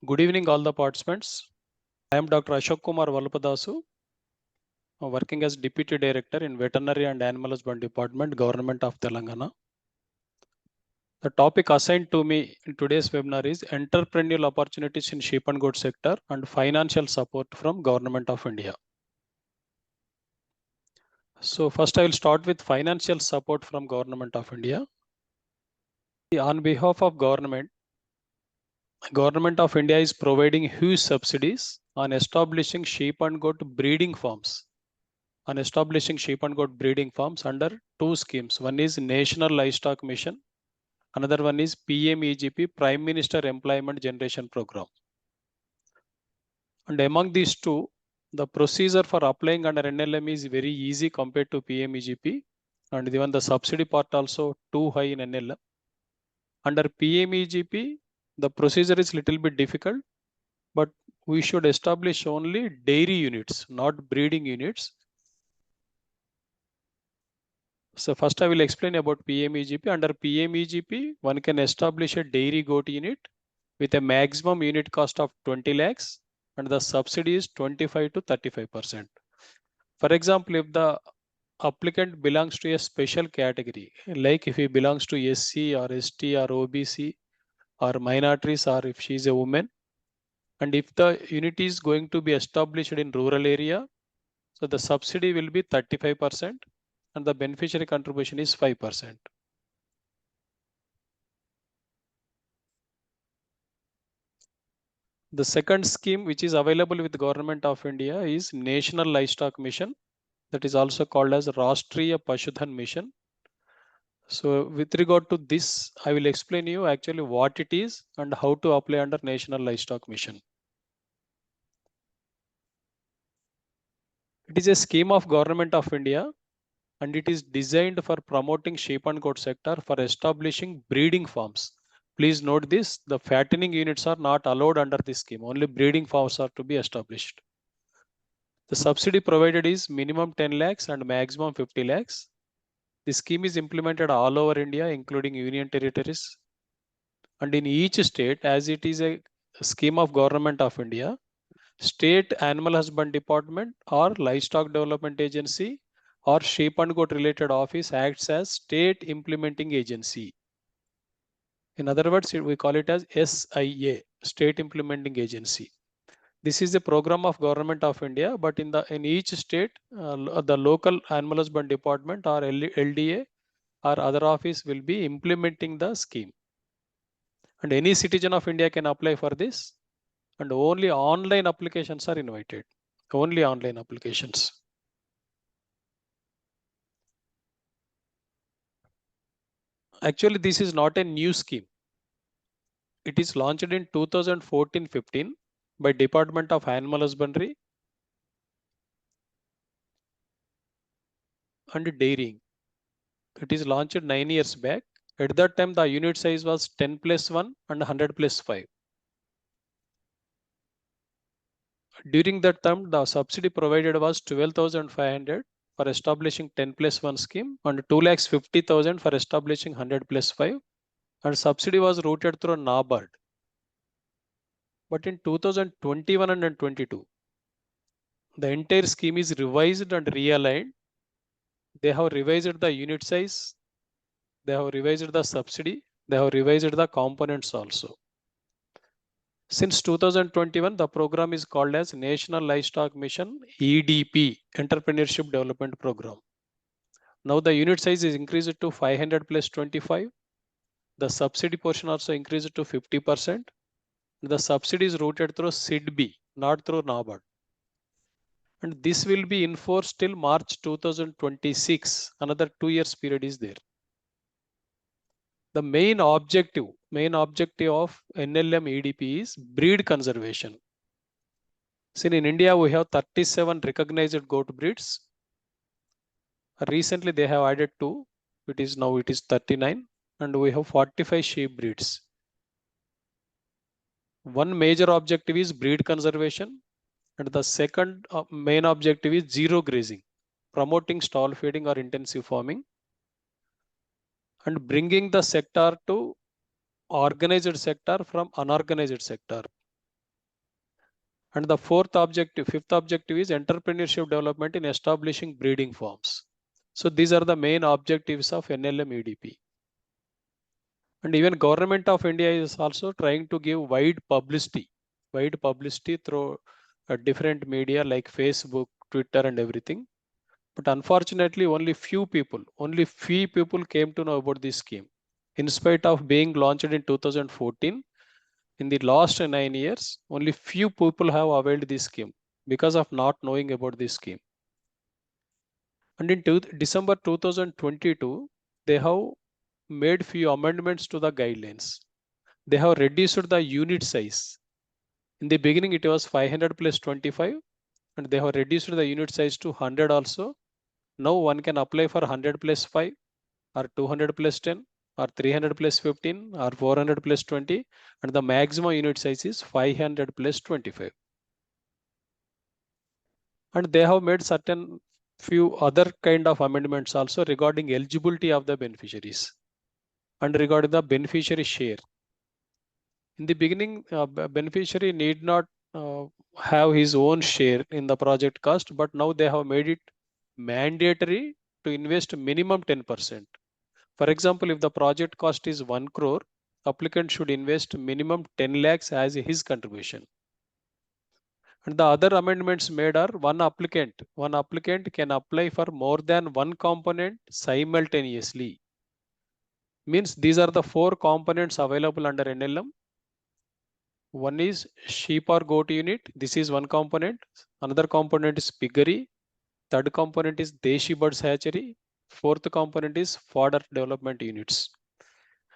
Good evening, all the participants. I am Dr. Ashok Kumar Valapadasu, working as Deputy Director in Veterinary and Animal Husbandry Department, Government of Telangana. The topic assigned to me in today's webinar is entrepreneurial opportunities in sheep and goat sector and financial support from Government of India. So first I will start with financial support from Government of India. On behalf of Government of India is providing huge subsidies on establishing sheep and goat breeding farms. On establishing sheep and goat breeding farms under two schemes. One is National Livestock Mission. Another one is PMEGP, Prime Minister Employment Generation Program. And among these two, the procedure for applying under NLM is very easy compared to PMEGP. And even the subsidy part also too high in NLM. Under PMEGP, the procedure is little bit difficult, but we should establish only dairy units, not breeding units. So first I will explain about PMEGP. Under PMEGP, one can establish a dairy goat unit with a maximum unit cost of 20 lakhs and the subsidy is 25 to 35%. For example, if the applicant belongs to a special category, like if he belongs to SC or ST or OBC or minorities, or if she is a woman, and if the unit is going to be established in rural area, so the subsidy will be 35%. And the beneficiary contribution is 5%. The second scheme which is available with the Government of India is National Livestock Mission, that is also called as Rashtriya Pashudhan Mission. So with regard to this, I will explain you actually what it is and how to apply under National Livestock Mission. It is a scheme of Government of India and it is designed for promoting sheep and goat sector for establishing breeding farms. Please note this, the fattening units are not allowed under this scheme, only breeding farms are to be established. The subsidy provided is minimum 10 lakhs and maximum 50 lakhs. The scheme is implemented all over India, including union territories. And in each state, as it is a scheme of Government of India, State Animal Husbandry Department or Livestock Development Agency or sheep and goat related office acts as state implementing agency. In other words, we call it as SIA, State Implementing Agency. This is a program of Government of India, but in each state, the local Animal Husbandry Department or LDA or other office will be implementing the scheme. And any citizen of India can apply for this, and only online applications are invited. Only online applications. Actually, this is not a new scheme. It is launched in 2014-15 by Department of Animal Husbandry and Dairying. It is launched 9 years back. At that time, the unit size was 10 plus 1 and 100 plus 5. During that time, the subsidy provided was 12,500 for establishing 10 plus 1 scheme and 2,50,000 for establishing 100 plus 5. And subsidy was routed through NABARD. But in 2021 and 22, the entire scheme is revised and realigned. They have revised the unit size, they have revised the subsidy, they have revised the components also. Since 2021, the program is called as National Livestock Mission EDP, Entrepreneurship Development Program. Now the unit size is increased to 500 plus 25. The subsidy portion also increased to 50%. The subsidy is routed through SIDB, not through NABARD. And this will be enforced till March 2026. Another 2 years period is there. The main objective of NLM EDP is breed conservation. See, in India, we have 37 recognized goat breeds. Recently, they have added 2. It is 39. And we have 45 sheep breeds. One major objective is breed conservation. And the second main objective is zerograzing, promoting stall feeding or intensive farming, and bringing the sector to organized sector from unorganized sector. And the fifth objective is entrepreneurship development in establishing breeding farms. So these are the main objectives of NLM EDP. And even Government of India is also trying to give wide publicity through different media like Facebook, Twitter, and everything. But unfortunately, only few people came to know about this scheme. In spite of being launched in 2014, in the last 9 years, only few people have availed this scheme because of not knowing about this scheme. And in December 2022, they have made few amendments to the guidelines. They have reduced the unit size. In the beginning, it was 500 plus 25, and they have reduced the unit size to 100 also. Now one can apply for 100 plus 5, or 200 plus 10, or 300 plus 15, or 400 plus 20, and the maximum unit size is 500 plus 25. And they have made certain few other kind of amendments also regarding eligibility of the beneficiaries and regarding the beneficiary share. In the beginning, beneficiary need not have his own share in the project cost, but now they have made it mandatory to invest minimum 10%. For example, if the project cost is 1 crore, applicant should invest minimum 10 lakhs as his contribution. And the other amendments made are one applicant can apply for more than one component simultaneously. Means these are the 4 components available under NLM. One is sheep or goat unit. This is one component. Another component is piggery. Third component is Deshi birds hatchery. Fourth component is fodder development units.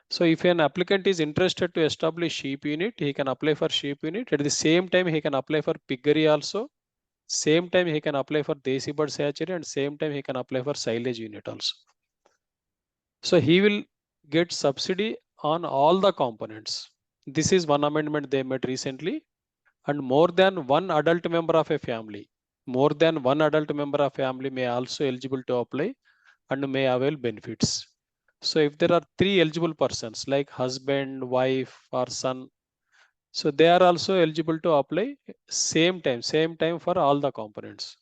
So if an applicant is interested to establish sheep unit, he can apply for sheep unit. At the same time, he can apply for piggery also. Same time, he can apply for Desi birds hatchery, and same time he can apply for silage unit also. So he will get subsidy on all the components. This is one amendment they made recently. And more than one adult member of a family may also eligible to apply and may avail benefits. So if there are 3 eligible persons like husband, wife, or son, so they are also eligible to apply same time for all the components.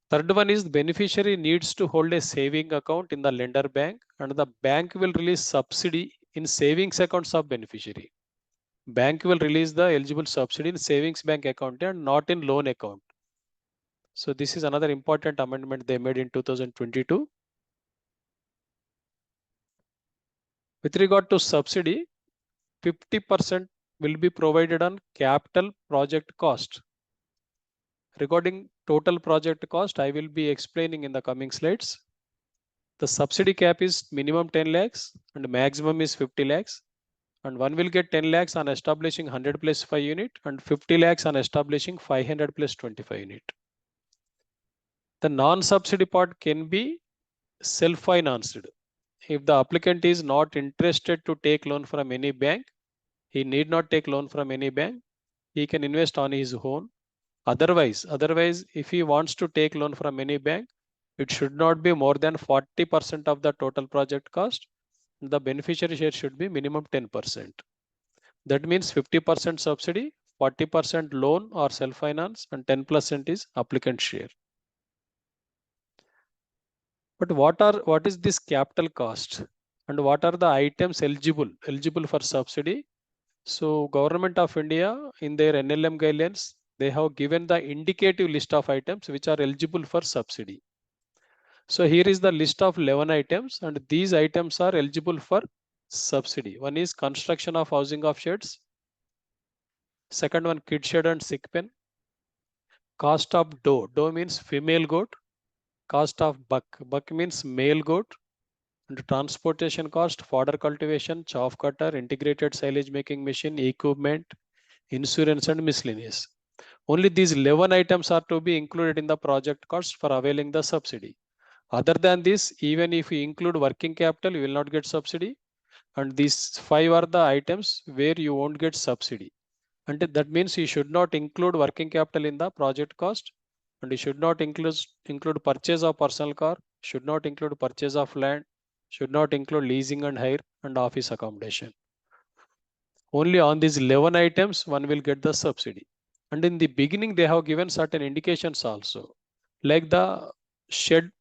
Third one is the beneficiary needs to hold a saving account in the lender bank, and the bank will release subsidy in savings accounts of beneficiary. Bank will release the eligible subsidy in savings bank account and not in loan account. So this is another important amendment they made in 2022. With regard to subsidy, 50% will be provided on capital project cost. Regarding total project cost, I will be explaining in the coming slides. The subsidy cap is minimum 10 lakhs and maximum is 50 lakhs. And one will get 10 lakhs on establishing 100 plus 5 unit and 50 lakhs on establishing 500 plus 25 unit. The non-subsidy part can be self-financed. If the applicant is not interested to take loan from any bank, he need not take loan from any bank. He can invest on his own. Otherwise, if he wants to take loan from any bank, it should not be more than 40% of the total project cost. The beneficiary share should be minimum 10%. That means 50% subsidy, 40% loan or self-finance, and 10% is applicant share. But what is this capital cost, and what are the items eligible for subsidy? So Government of India in their NLM guidelines, they have given the indicative list of items which are eligible for subsidy. So here is the list of 11 items, and these items are eligible for subsidy. One is construction of housing of sheds. Second one, kid shed and sick pen. Cost of doe means female goat. Cost of buck means male goat. And transportation cost, fodder cultivation, chaff cutter, integrated silage making machine, equipment, insurance, and miscellaneous. Only these 11 items are to be included in the project cost for availing the subsidy. Other than this, even if you include working capital, you will not get subsidy. And these 5 are the items where you won't get subsidy. And that means you should not include working capital in the project cost, and you should not include purchase of personal car, should not include purchase of land, should not include leasing and hire and office accommodation. Only on these 11 items, one will get the subsidy. And in the beginning, they have given certain indications also, like the shed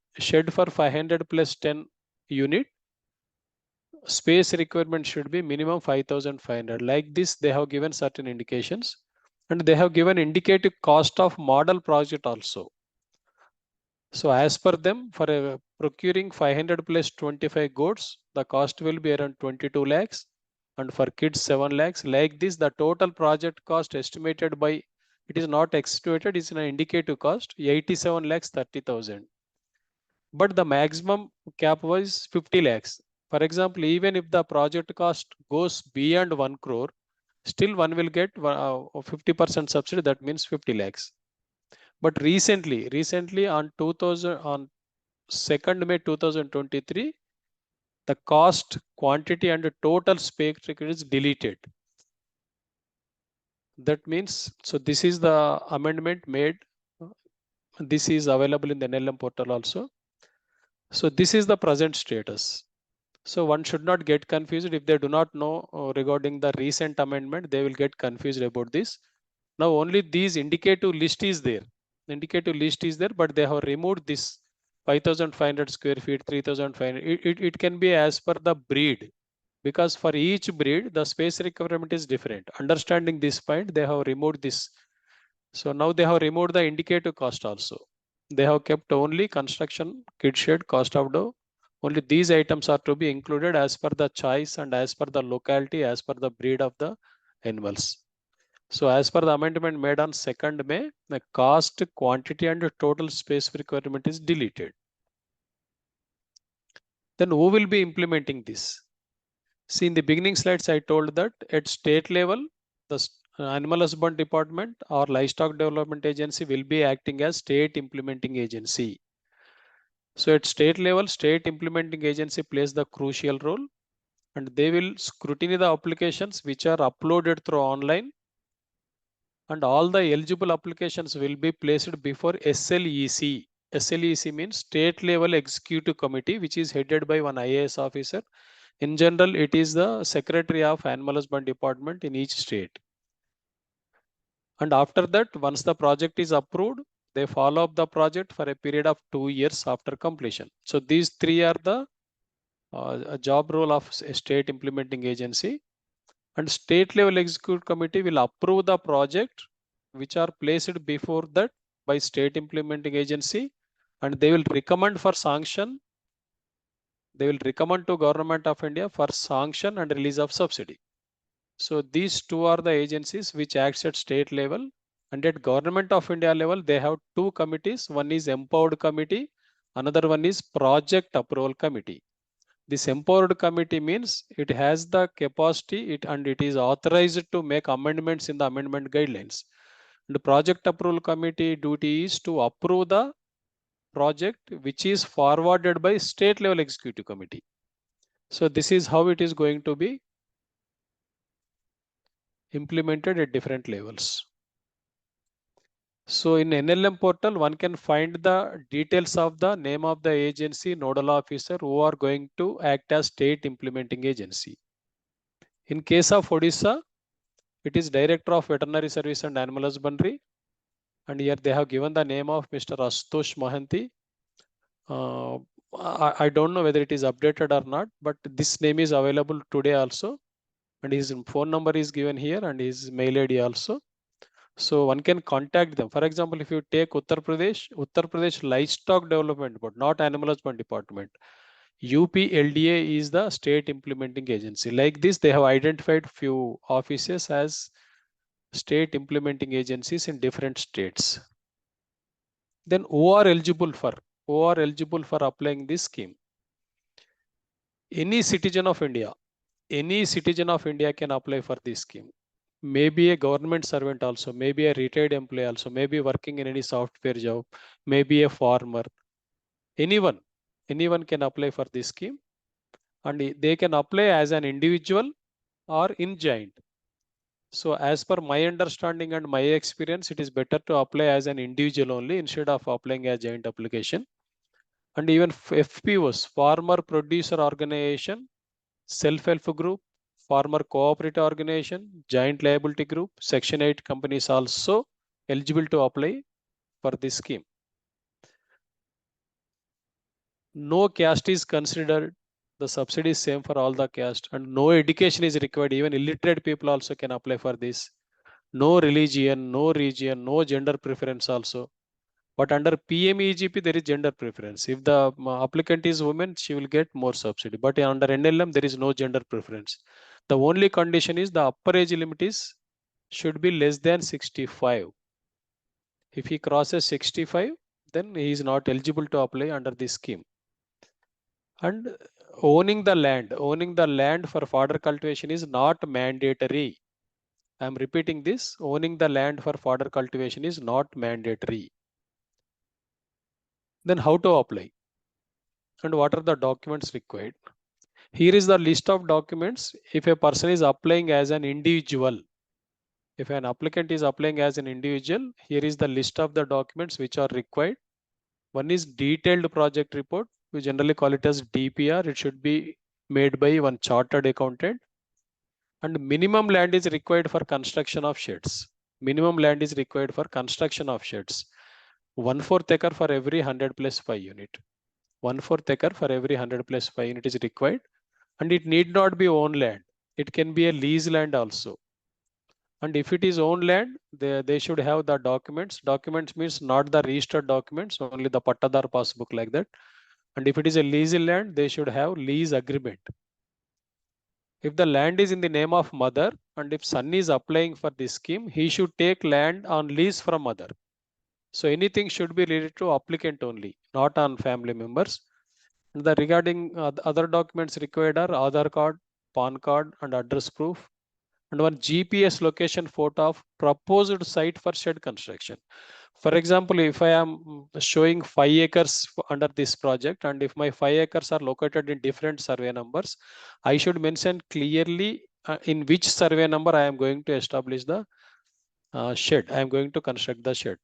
for 500 plus 10 unit, space requirement should be minimum 5,500. Like this, they have given certain indications, and they have given indicative cost of model project also. So as per them, for procuring 500 plus 25 goats, the cost will be around 22 lakhs, and for kids 7 lakhs. Like this, the total project cost estimated by, it is not estimated, it's an indicative cost, 87 lakhs 30,000. But the maximum cap was 50 lakhs. For example, even if the project cost goes beyond 1 crore, still one will get 50% subsidy, that means 50 lakhs. But recently on 2000, on 2nd May 2023, the cost, quantity and total spec is deleted. That means, so this is the amendment made. This is available in the NLM portal also. So this is the present status. So one should not get confused if they do not know regarding the recent amendment, they will get confused about this. Now only these indicative list is there. The indicative list is there, but they have removed this 5,500 square feet, 3,500. It can be as per the breed, because for each breed, the space requirement is different. Understanding this point, they have removed this. So now they have removed the indicative cost also. They have kept only construction, kid shed, cost of dough. Only these items are to be included as per the choice and as per the locality, as per the breed of the animals. So as per the amendment made on 2nd May, the cost, quantity and total space requirement is deleted. Then who will be implementing this? See, in the beginning slides, I told that at state level, the Animal Husband Department or Livestock Development Agency will be acting as state implementing agency. So at state level, state implementing agency plays the crucial role, and they will scrutiny the applications which are uploaded through online, and all the eligible applications will be placed before SLEC. SLEC means State Level Executive Committee, which is headed by one IAS officer. In general, it is the Secretary of Animal Husband Department in each state. And after that, once the project is approved, they follow up the project for a period of 2 years after completion. So these three are the job role of a state implementing agency. And state level executive committee will approve the project which are placed before that by state implementing agency, and they will recommend for sanction. They will recommend to Government of India for sanction and release of subsidy. So these two are the agencies which acts at state level, and at Government of India level, they have two committees. One is Empowered Committee, another one is Project Approval Committee. This empowered committee means it has the capacity and it is authorized to make amendments in the amendment guidelines. And the project approval committee duty is to approve the project which is forwarded by state level executive committee. So this is how it is going to be implemented at different levels. So in NLM portal, one can find the details of the name of the agency, nodal officer who are going to act as state implementing agency. In case of Odisha, it is Director of Veterinary Service and Animal Husbandry. And here they have given the name of Mr. Astosh Mohanty. I don't know whether it is updated or not, but this name is available today also. And his phone number is given here and his mail ID also. So one can contact them. For example, if you take Uttar Pradesh Livestock Development Board, not Animal Husband Department. UPLDA is the state implementing agency. Like this, they have identified few offices as state implementing agencies in different states. Then who are eligible for applying this scheme? Any citizen of India can apply for this scheme. Maybe a government servant also, maybe a retired employee also, maybe working in any software job, maybe a farmer. Anyone can apply for this scheme, and they can apply as an individual or in joint. So as per my understanding and my experience, it is better to apply as an individual only instead of applying a joint application. And even FPOs, farmer producer organization, self-help group, farmer cooperative organization, joint liability group, Section 8 companies also eligible to apply for this scheme. No caste is considered. The subsidy is same for all the caste, and no education is required. Even illiterate people also can apply for this. No religion, no region, no gender preference also. But under PMEGP, there is gender preference. If the applicant is woman, she will get more subsidy. But under NLM, there is no gender preference. The only condition is the upper age limit is should be less than 65. If he crosses 65, then he is not eligible to apply under this scheme. And owning the land for fodder cultivation is not mandatory. I am repeating this. Owning the land for fodder cultivation is not mandatory. Then how to apply? And what are the documents required? Here is the list of documents if a person is applying as an individual. If an applicant is applying as an individual, here is the list of the documents which are required. One is detailed project report. We generally call it as DPR. It should be made by one chartered accountant. And minimum land is required for construction of sheds. Minimum land is required for construction of sheds. 1/4 acre for every 100 plus 5 unit. 1/4 acre for every 100 plus 5 unit is required. And it need not be own land. It can be a lease land also. And if it is own land, they should have the documents. Documents means not the registered documents, only the pattadar passbook like that. And if it is a lease land, they should have lease agreement. If the land is in the name of mother, and if son is applying for this scheme, he should take land on lease from mother. So anything should be related to applicant only, not on family members. And the regarding other documents required are Aadhaar card, PAN card, and address proof, and one GPS location photo of proposed site for shed construction. For example, if I am showing 5 acres under this project, and if my 5 acres are located in different survey numbers, I should mention clearly in which survey number I am going to establish the shed. I am going to construct the shed.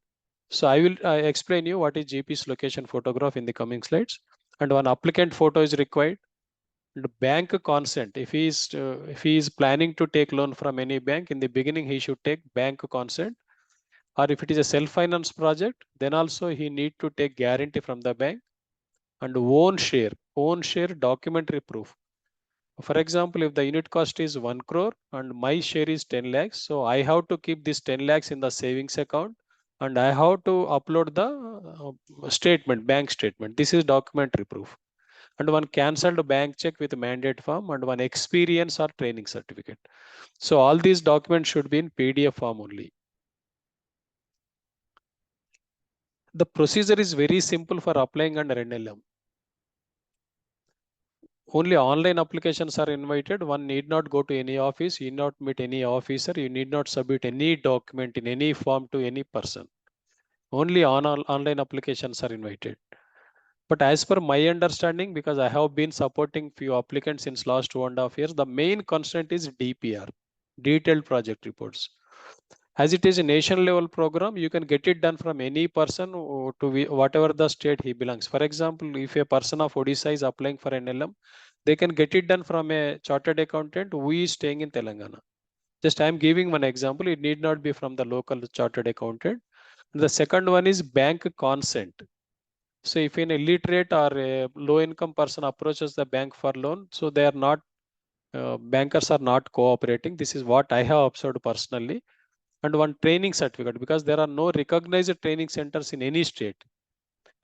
So I will explain you what is GPS location photograph in the coming slides. And one applicant photo is required. And bank consent. If he is planning to take loan from any bank, in the beginning he should take bank consent. Or if it is a self-finance project, then also he need to take guarantee from the bank. And own share documentary proof. For example, if the unit cost is 1 crore and my share is 10 lakhs, so I have to keep this 10 lakhs in the savings account and I have to upload the statement, bank statement. This is documentary proof. And one cancelled bank check with mandate form and one experience or training certificate. So all these documents should be in PDF form only. The procedure is very simple for applying under NLM. Only online applications are invited. One need not go to any office, you need not meet any officer, you need not submit any document in any form to any person. Only online applications are invited. But as per my understanding, because I have been supporting few applicants since last 2.5 years, the main constraint is DPR, detailed project reports. As it is a nation level program, you can get it done from any person to whatever the state he belongs. For example, if a person of Odisha is applying for NLM, they can get it done from a chartered accountant who is staying in Telangana. Just I am giving one example. It need not be from the local chartered accountant. The second one is bank consent. So if an illiterate or a low income person approaches the bank for loan, so they are not, bankers are not cooperating. This is what I have observed personally. And one training certificate, because there are no recognized training centers in any state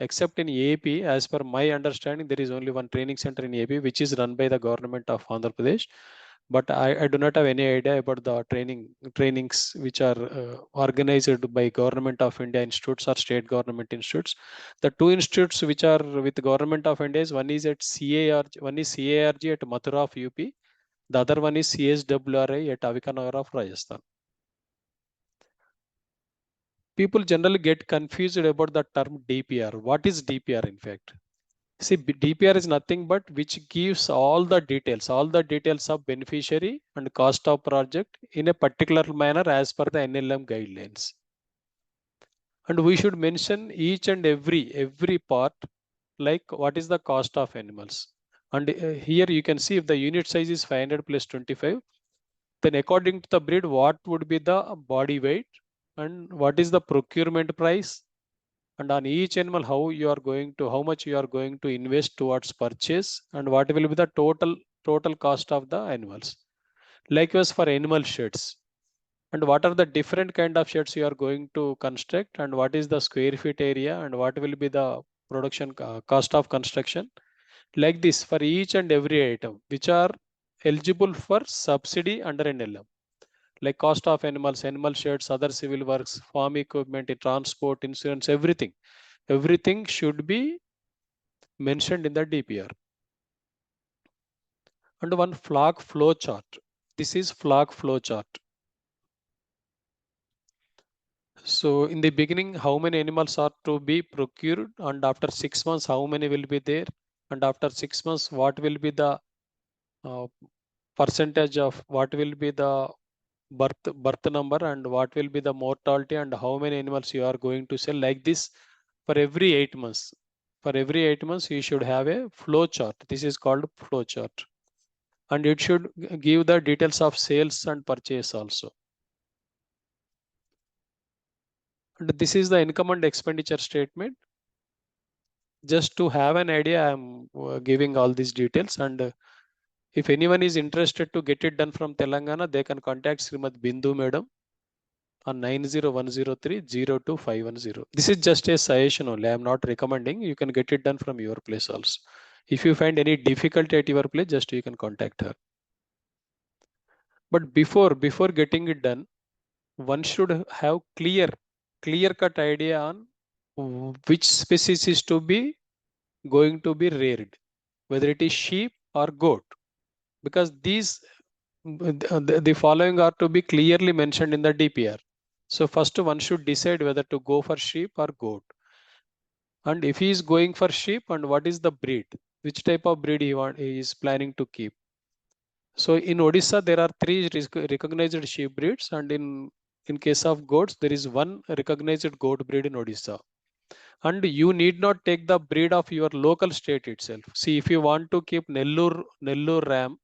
except in AP. As per my understanding, there is only one training center in AP which is run by the government of Andhra Pradesh. But I do not have any idea about the trainings which are organized by government of India institutes or state government institutes. The two institutes which are with the government of India is one is at CARG, one is CARG at Mathura of UP, the other one is CSWRI at Avikanagar of Rajasthan. People generally get confused about the term DPR. What is DPR in fact? See, DPR is nothing but which gives all the details of beneficiary and cost of project in a particular manner as per the NLM guidelines. And we should mention each and every part, like what is the cost of animals, And here you can see if the unit size is 500 plus 25, then according to the breed, what would be the body weight and what is the procurement price, and on each animal how much you are going to invest towards purchase, and what will be the total cost of the animals. Likewise for animal sheds, and what are the different kind of sheds you are going to construct, and what is the square feet area, and what will be the production cost of construction. Like this for each and every item which are eligible for subsidy under NLM, like cost of animals, animal sheds, other civil works, farm equipment, transport, insurance, everything should be mentioned in the DPR. And one flock flow chart. This is flock flow chart. So in the beginning, how many animals are to be procured, and after 6 months, how many will be there, and after 6 months, what will be the uh, percentage of what will be the birth number, and what will be the mortality, and how many animals you are going to sell. Like this for every 8 months. For every 8 months, you should have a flow chart. This is called flow chart. And it should give the details of sales and purchase also. And this is the income and expenditure statement. Just to have an idea, I'm giving all these details. And if anyone is interested to get it done from Telangana, they can contact Srimad Bindu Madam on 9010302510. This is just a suggestion only. I am not recommending. You can get it done from your place also. If you find any difficulty at your place, just you can contact her. But before getting it done, one should have clear cut idea on which species is to be going to be reared, whether it is sheep or goat, because these the following are to be clearly mentioned in the DPR. So first one should decide whether to go for sheep or goat. And if he is going for sheep, and what is the breed, which type of breed he is planning to keep. So in Odisha, there are 3 recognized sheep breeds, and in case of goats, there is 1 recognized goat breed in Odisha. And you need not take the breed of your local state itself. See, if you want to keep Nellore ram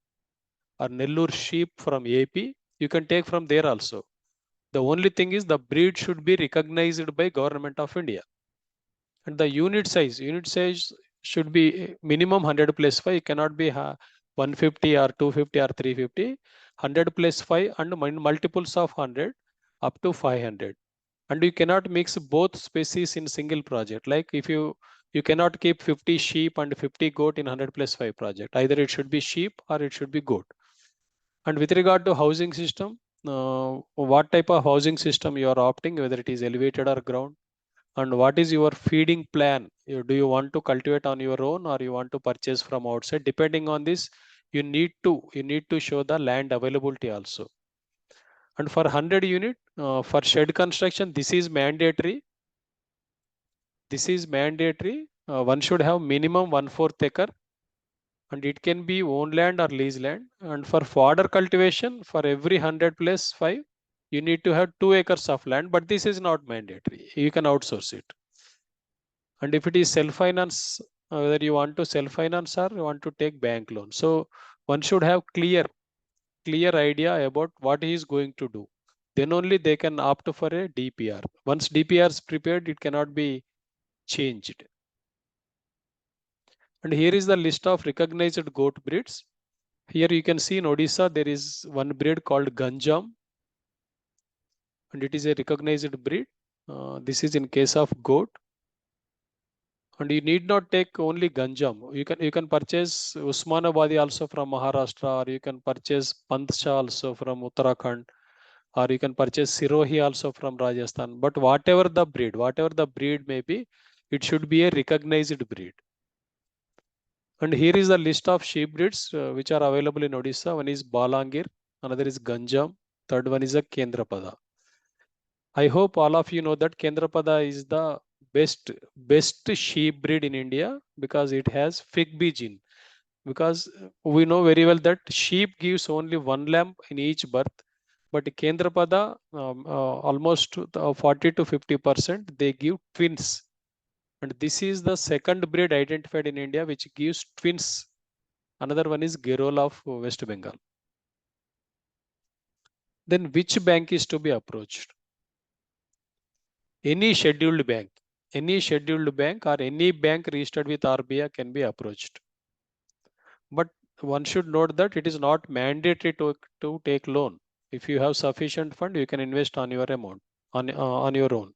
or Nellore sheep from AP, you can take from there also. The only thing is the breed should be recognized by Government of India. And the unit size should be minimum 100 plus 5. It cannot be 150 or 250 or 350. 100 plus 5 and multiples of 100 up to 500. And you cannot mix both species in single project. Like if you cannot keep 50 sheep and 50 goat in 100 plus 5 project. Either it should be sheep or it should be goat. And with regard to housing system, what type of housing system you are opting, whether it is elevated or ground, and what is your feeding plan? Do you want to cultivate on your own, or you want to purchase from outside? Depending on this, you need to show the land availability also. And for 100 unit, for shed construction, this is mandatory. One should have minimum 1/4 acre, and it can be own land or lease land. And for fodder cultivation, for every 100 plus 5, you need to have 2 acres of land, but this is not mandatory. You can outsource it. And if it is self-finance, whether you want to self-finance or you want to take bank loan. So one should have clear idea about what he is going to do. Then only they can opt for a DPR. Once DPR is prepared, it cannot be changed. And here is the list of recognized goat breeds. Here you can see in Odisha, there is one breed called Ganjam, and it is a recognized breed. This is in case of goat. And you need not take only Ganjam. You can purchase Usmanabadi also from Maharashtra, or you can purchase Pantsha also from Uttarakhand, or you can purchase Sirohi also from Rajasthan. But whatever the breed may be, it should be a recognized breed. And here is the list of sheep breeds which are available in Odisha. One is Balangir, another is Ganjam, third one is a Kendrapada. I hope all of you know that Kendrapada is the best sheep breed in India because it has Fig gene. Because we know very well that sheep gives only 1 lamb in each birth, but Kendrapada almost 40 to 50% they give twins. And this is the second breed identified in India which gives twins Another one is Gerol of West Bengal. Then which bank is to be approached? Any scheduled bank or any bank registered with RBI can be approached. But one should note that it is not mandatory to take loan. If you have sufficient fund, you can invest on your amount on your own.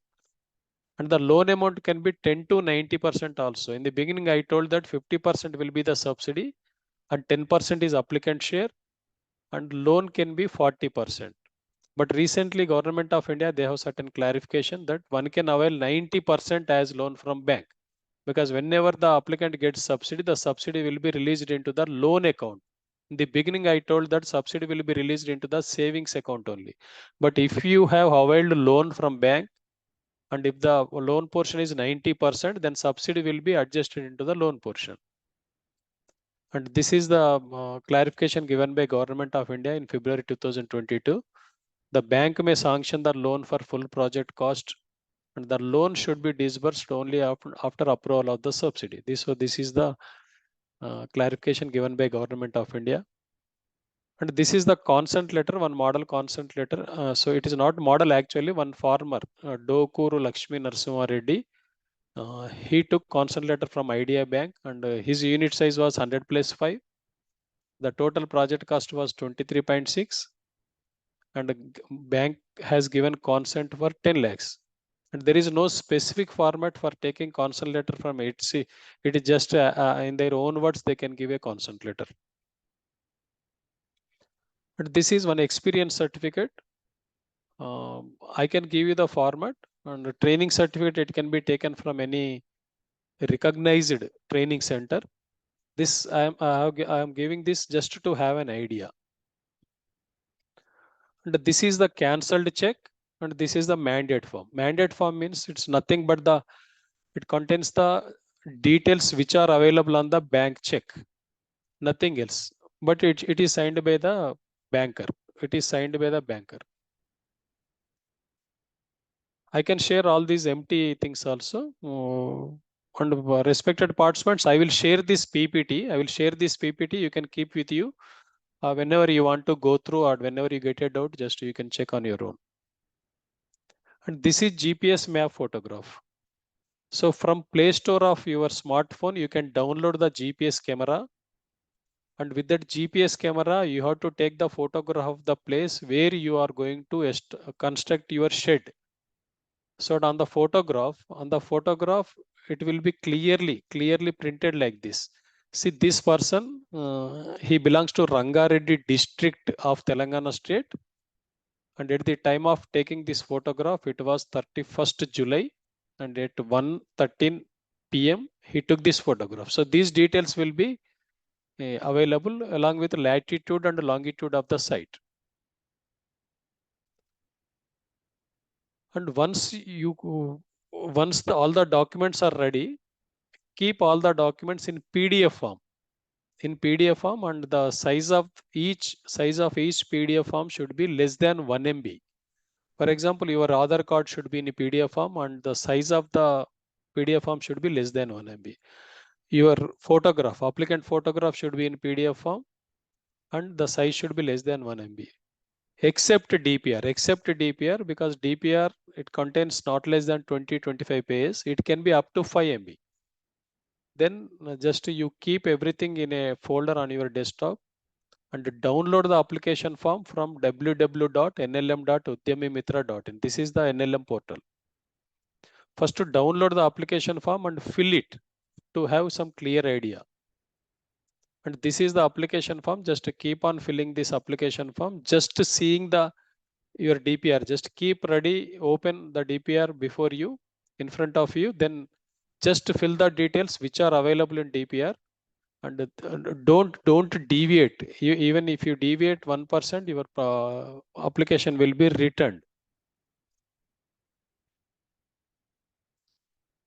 And the loan amount can be 10 to 90% also. In the beginning, I told that 50% will be the subsidy and 10% is applicant share, and loan can be 40%. But recently, Government of India, they have certain clarification that one can avail 90% as loan from bank, because whenever the applicant gets subsidy, the subsidy will be released into the loan account. In the beginning, I told that subsidy will be released into the savings account only. But if you have availed loan from bank, and if the loan portion is 90%, then subsidy will be adjusted into the loan portion. And this is the clarification given by Government of India in February 2022. The bank may sanction the loan for full project cost, and the loan should be disbursed only after approval of the subsidy. This is the clarification given by Government of India. And this is the consent letter, one model consent letter. So it is not model actually, one farmer, Dokuru Lakshmi Narasimha Reddy. He took consent letter from IDI Bank, and his unit size was 100 plus 5. The total project cost was 23.6, and the bank has given consent for 10 lakhs. And there is no specific format for taking consent letter from it. See, it is just in their own words, they can give a consent letter. But this is one experience certificate. I can give you the format, and the training certificate, it can be taken from any recognized training center. This I am giving this just to have an idea. And this is the cancelled check, and this is the mandate form. Mandate form means it's nothing but it contains the details which are available on the bank check, nothing else. But it is signed by the banker. It is signed by the banker. I can share all these empty things also. And respected participants, I will share this PPT. You can keep with you. Whenever you want to go through or whenever you get a doubt, just you can check on your own. And this is GPS map photograph. So from Play Store of your smartphone, you can download the GPS camera. And with that GPS camera, you have to take the photograph of the place where you are going to construct your shed. So on the photograph, it will be clearly printed like this. See, this person, he belongs to Rangareddy district of Telangana state. And at the time of taking this photograph, it was 31st July, and at 1:13 p.m. he took this photograph. So these details will be available along with latitude and longitude of the site. And once all the documents are ready, keep all the documents in PDF form. And the size of each PDF form should be less than 1 MB. For example, your Aadhaar card should be in a PDF form, and the size of the PDF form should be less than 1 MB. Your applicant photograph should be in PDF form, and the size should be less than 1 MB. Except DPR, because DPR, it contains not less than 20-25 pages. It can be up to 5 MB. Then just you keep everything in a folder on your desktop and download the application form from www.nlm.udyamimitra.in. This is the NLM portal. First, to download the application form and fill it to have some clear idea. And this is the application form. Just keep on filling this application form. Just seeing your DPR. Just keep ready. Open the DPR before you, in front of you. Then just fill the details which are available in DPR. And don't deviate. Even if you deviate 1%, your application will be returned.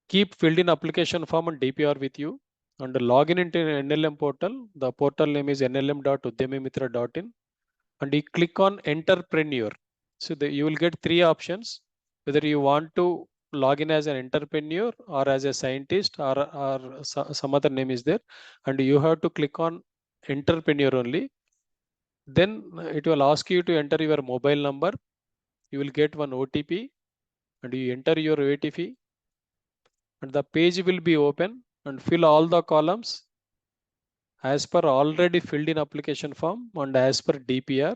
Keep filled in application form and DPR with you, and log in into NLM portal. The portal name is nlm.udyamimitra.in, and you click on entrepreneur. So you will get 3 options, whether you want to log in as an entrepreneur or as a scientist or some other name is there, and you have to click on entrepreneur only. Then it will ask you to enter your mobile number. You will get one OTP and you enter your OTP and the page will be open and fill all the columns as per already filled in application form and as per DPR.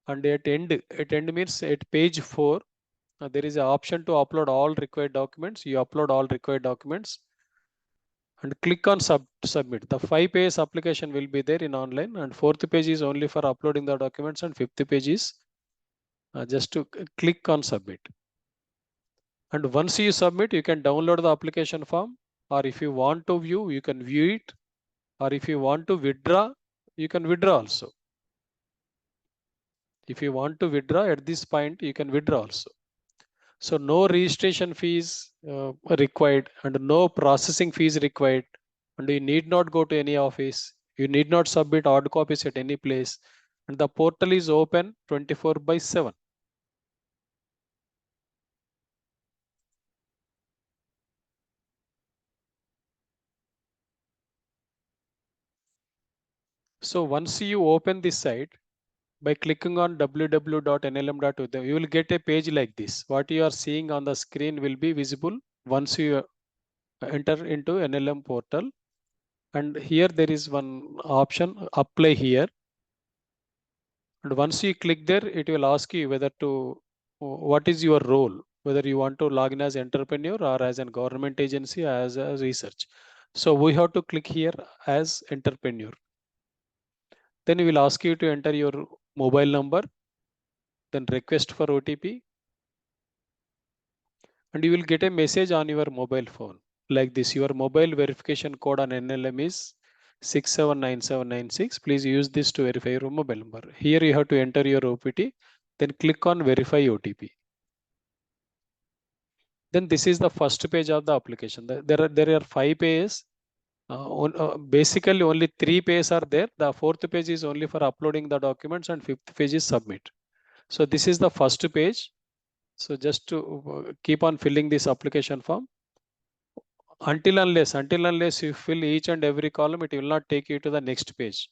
And at end means at page 4, there is an option to upload all required documents. You upload all required documents and click on submit. The 5 pages application will be there in online, and 4th page is only for uploading the documents, and 5th page is just to click on submit. And once you submit, you can download the application form, or if you want to view, you can view it, or if you want to withdraw, you can withdraw also. If you want to withdraw at this point, you can withdraw also. So no registration fees required and no processing fees required. And you need not go to any office. You need not submit hard copies at any place. And the portal is open 24/7. So once you open this site, by clicking on www.nlm.with, you will get a page like this. What you are seeing on the screen will be visible once you enter into NLM portal. And here there is one option, apply here. And once you click there, it will ask you whether to, what is your role, whether you want to log in as entrepreneur or as a government agency, as a research. So we have to click here as entrepreneur. Then we will ask you to enter your mobile number, then request for OTP, and you will get a message on your mobile phone like this. Your mobile verification code on NLM is 679796. Please use this to verify your mobile number. Here you have to enter your OPT, then click on verify OTP. Then this is the first page of the application. There are 5 pages. Basically only 3 pages are there. The 4th page is only for uploading the documents and 5th page is submit. So this is the first page. So just to keep on filling this application form. Until unless you fill each and every column, it will not take you to the next page.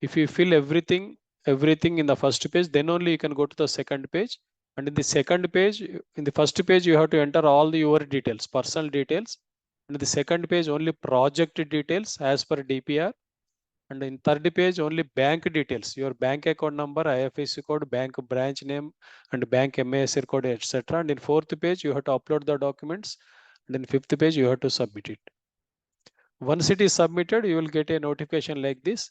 If you fill everything in the first page, then only you can go to the second page. And in the second page, in the first page, you have to enter all your details, personal details. And in the second page, only project details as per DPR. And in third page, only bank details, your bank account number, IFSC code, bank branch name, and bank MASR code, etc. And in 4th page, you have to upload the documents. And in 5th page, you have to submit it. Once it is submitted, you will get a notification like this.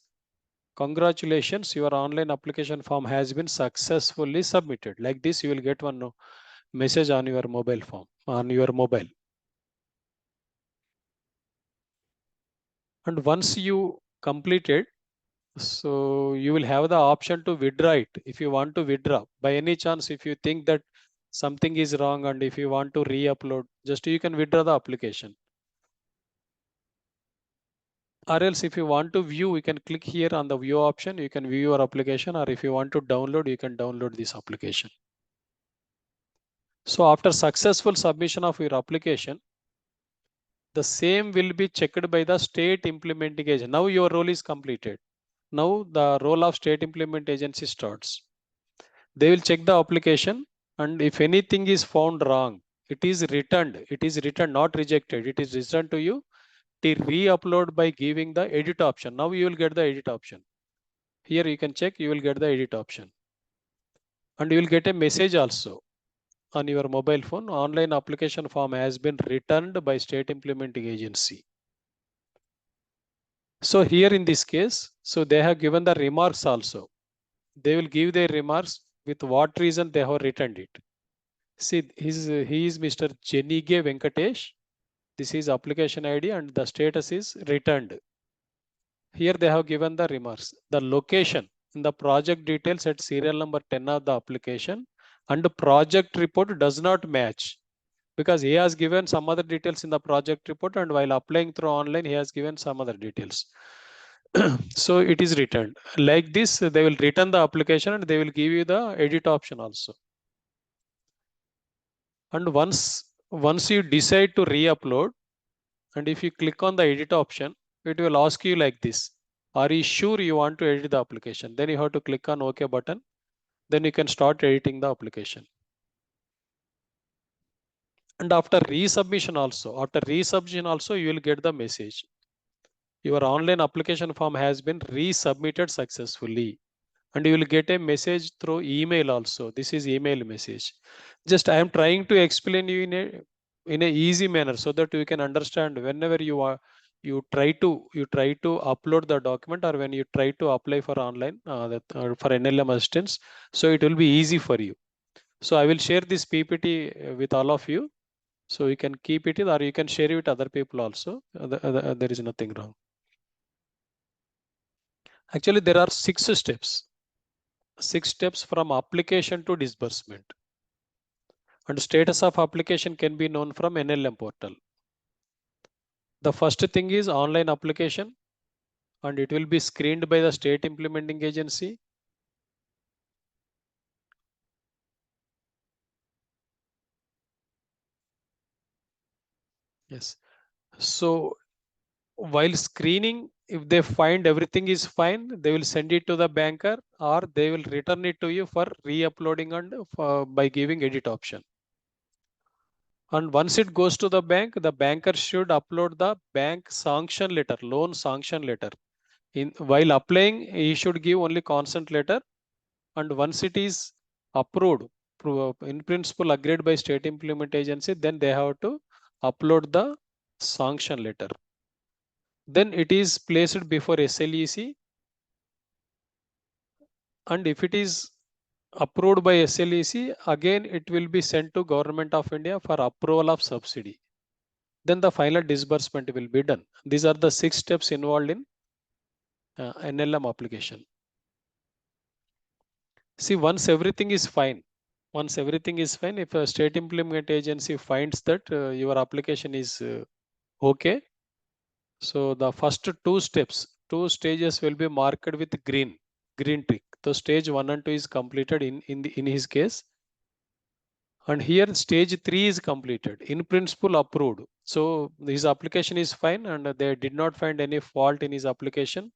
Congratulations, your online application form has been successfully submitted. Like this, you will get one message on your mobile phone, on your mobile. And once you complete it, so you will have the option to withdraw it. If you want to withdraw, by any chance, if you think that something is wrong and if you want to re-upload, just you can withdraw the application. Or else if you want to view, you can click here on the view option. You can view your application, or if you want to download, you can download this application. So after successful submission of your application, the same will be checked by the state implementing agency. Now your role is completed. Now the role of state implement agency starts. They will check the application, and if anything is found wrong, it is returned. It is returned, not rejected. It is returned to you to re-upload by giving the edit option. Now you will get the edit option. Here you can check, you will get the edit option. And you will get a message also on your mobile phone. Online application form has been returned by state implementing agency. So here in this case, so they have given the remarks also. They will give their remarks with what reason they have returned it. See, he is Mr. Jenige Venkatesh. This is application ID and the status is returned. Here they have given the remarks. The location in the project details at serial number 10 of the application and the project report does not match, because he has given some other details in the project report, and while applying through online, he has given some other details. So it is returned. Like this, they will return the application and they will give you the edit option also. And once you decide to re-upload, and if you click on the edit option, it will ask you like this. Are you sure you want to edit the application? Then you have to click on OK button. Then you can start editing the application. And after resubmission also, you will get the message. Your online application form has been resubmitted successfully. And you will get a message through email also. This is email message. Just I am trying to explain you in a easy manner so that you can understand whenever you try to upload the document, or when you try to apply for online for NLM assistance, so it will be easy for you. So I will share this PPT with all of you, so you can keep it, or you can share it with other people also. There is nothing wrong. Actually, there are 6 steps. 6 steps from application to disbursement. And status of application can be known from NLM portal. The first thing is online application, and it will be screened by the state implementing agency. Yes. So while screening, if they find everything is fine, they will send it to the banker, or they will return it to you for re-uploading and by giving edit option. And once it goes to the banker should upload the bank sanction letter, loan sanction letter. While applying, he should give only consent letter, and once it is approved, in principle agreed by state implement agency, then they have to upload the sanction letter. Then it is placed before SLEC, and if it is approved by SLEC, again it will be sent to Government of India for approval of subsidy. Then the final disbursement will be done. These are the 6 steps involved in NLM application. See, once everything is fine, if a state implement agency finds that your application is okay, so the first 2 stages will be marked with green tick. So stage 1 and 2 is completed in his case, and here stage 3 is completed, in principle approved. So his application is fine, and they did not find any fault in his application.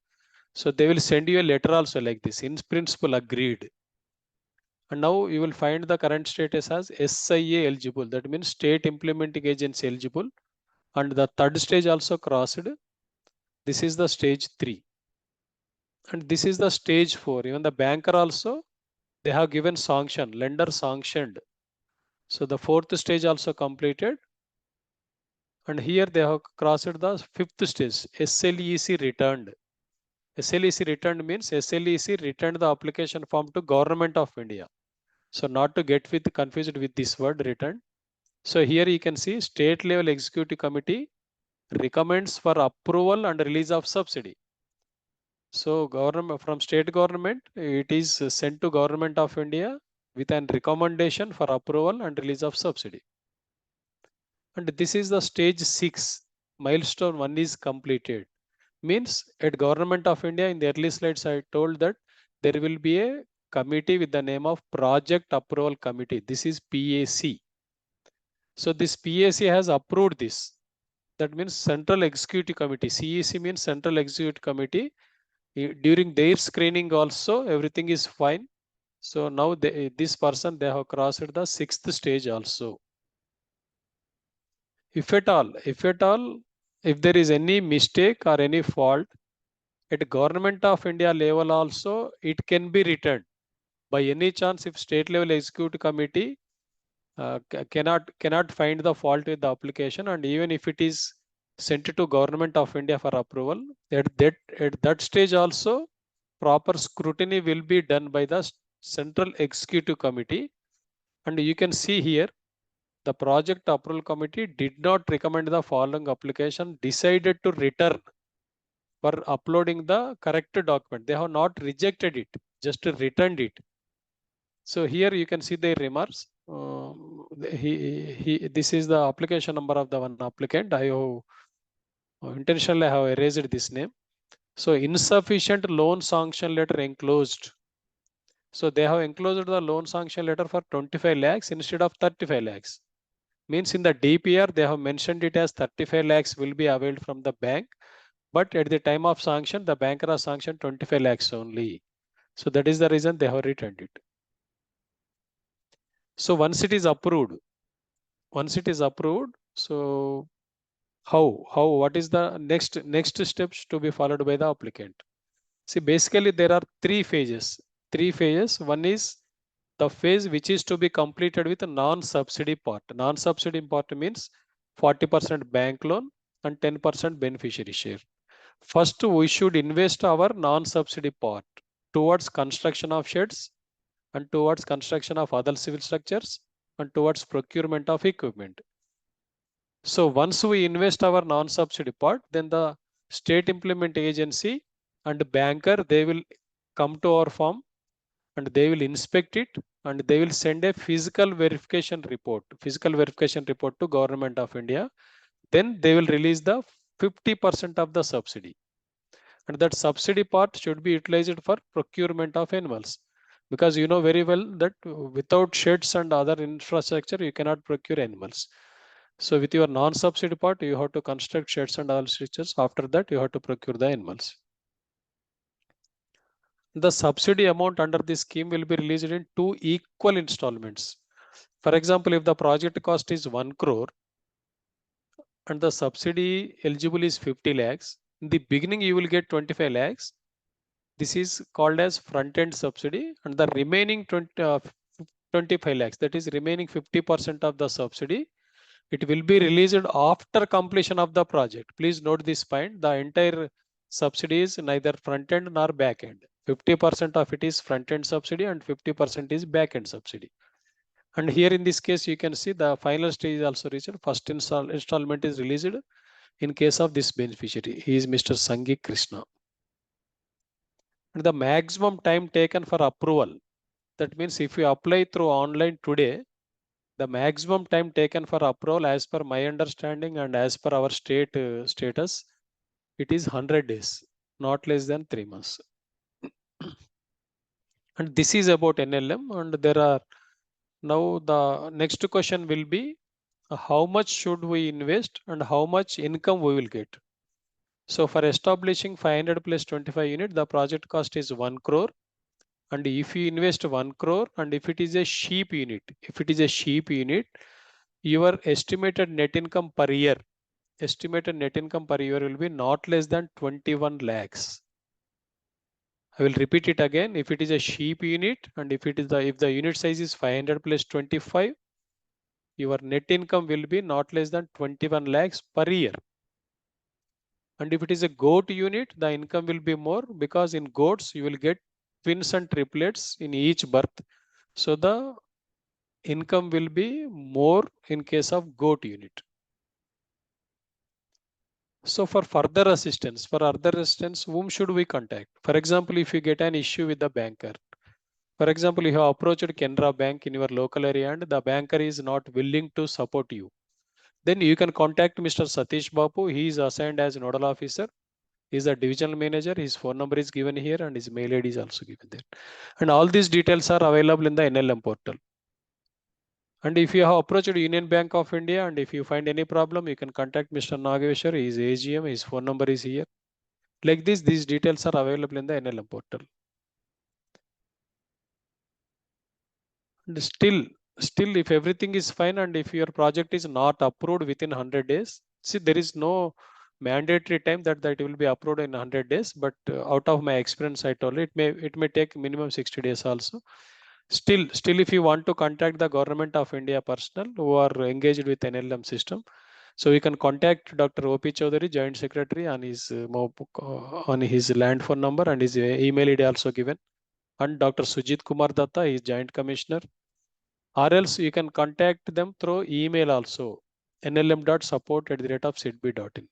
So they will send you a letter also like this, in principle agreed. And now you will find the current status as SIA eligible. That means state implementing agency eligible. And the third stage also crossed. This is the stage 3. And this is the stage 4. Even the banker also, they have given sanction, lender sanctioned. So the 4th stage also completed. And here they have crossed the 5th stage, SLEC returned. SLEC returned means SLEC returned the application form to Government of India. So not to get confused with this word return. So here you can see state level executive committee recommends for approval and release of subsidy. So government, from state government, it is sent to Government of India with an recommendation for approval and release of subsidy. And this is the stage 6. Milestone 1 is completed. Means at Government of India, in the early slides I told that there will be a committee with the name of Project Approval Committee. This is PAC. So this PAC has approved this. That means Central Executive Committee. CEC means Central Executive Committee. During their screening also, everything is fine. So now this person, they have crossed the 6th stage also. If at all, if there is any mistake or any fault, at Government of India level also, it can be returned. By any chance, if state level executive committee cannot find the fault with the application, and even if it is sent to Government of India for approval, at that stage also, proper scrutiny will be done by the Central Executive Committee. And you can see here, the Project Approval Committee did not recommend the following application, decided to return for uploading the correct document. They have not rejected it, just returned it. So here you can see their remarks. This is the application number of the one applicant. I have intentionally erased this name. So insufficient loan sanction letter enclosed. So they have enclosed the loan sanction letter for 25 lakhs instead of 35 lakhs. Means in the DPR, they have mentioned it as 35 lakhs will be availed from the bank. But at the time of sanction, the banker has sanctioned 25 lakhs only. So that is the reason they have returned it. So once it is approved, so what is the next steps to be followed by the applicant? See, basically there are three phases. One is the phase which is to be completed with a non-subsidy part. Non-subsidy part means 40% bank loan and 10% beneficiary share. First, we should invest our non-subsidy part towards construction of sheds and towards construction of other civil structures and towards procurement of equipment. So once we invest our non-subsidy part, then the state implement agency and banker, they will come to our farm and they will inspect it and they will send a physical verification report to Government of India. Then they will release the 50% of the subsidy. And that subsidy part should be utilized for procurement of animals. Because you know very well that without sheds and other infrastructure, you cannot procure animals. So with your non-subsidy part, you have to construct sheds and all structures. After that, you have to procure the animals. The subsidy amount under this scheme will be released in 2 equal installments. For example, if the project cost is 1 crore and the subsidy eligible is 50 lakhs, in the beginning you will get 25 lakhs. This is called as front-end subsidy, and the remaining 25 lakhs, that is remaining 50% of the subsidy, it will be released after completion of the project. Please note this point. The entire subsidy is neither front end nor back end. 50% of it is front end subsidy and 50% is back end subsidy. And here in this case, you can see the final stage is also reached. First installment is released in case of this beneficiary. He is Mr. Sangi Krishna. And the maximum time taken for approval. That means if you apply through online today, the maximum time taken for approval, as per my understanding and as per our state status, it is 100 days, not less than 3 months. And this is about NLM. And there are now the next question will be how much should we invest and how much income we will get. So for establishing 500 plus 25 unit, the project cost is 1 crore. And if you invest 1 crore and if it is a sheep unit, your estimated net income per year will be not less than 21 lakhs. I will repeat it again. If it is a sheep unit and if the unit size is 500 plus 25, your net income will be not less than 21 lakhs per year. And if it is a goat unit, the income will be more because in goats you will get twins and triplets in each birth. So the income will be more in case of goat unit. So for further assistance, whom should we contact? For example, if you get an issue with the banker, for example, you have approached Canara Bank in your local area and the banker is not willing to support you, then you can contact Mr. Satish Babu. He is assigned as nodal officer. He is a divisional manager. His phone number is given here and his mail ID is also given there. And all these details are available in the NLM portal. And if you have approached Union Bank of India and if you find any problem, you can contact Mr. Nageshwar. He is AGM. His phone number is here. Like this, these details are available in the NLM portal. And still, if everything is fine and if your project is not approved within 100 days, see, there is no mandatory time that it will be approved in 100 days. But out of my experience, I told you, it may take minimum 60 days also. Still, if you want to contact the Government of India personnel who are engaged with NLM system, so you can contact Dr. O.P. Chaudhary, Joint Secretary, on his land phone number and his email ID also given, and Dr. Sujit Kumar Datta, his Joint Commissioner, or else you can contact them through email also, nlm.support@sidb.in.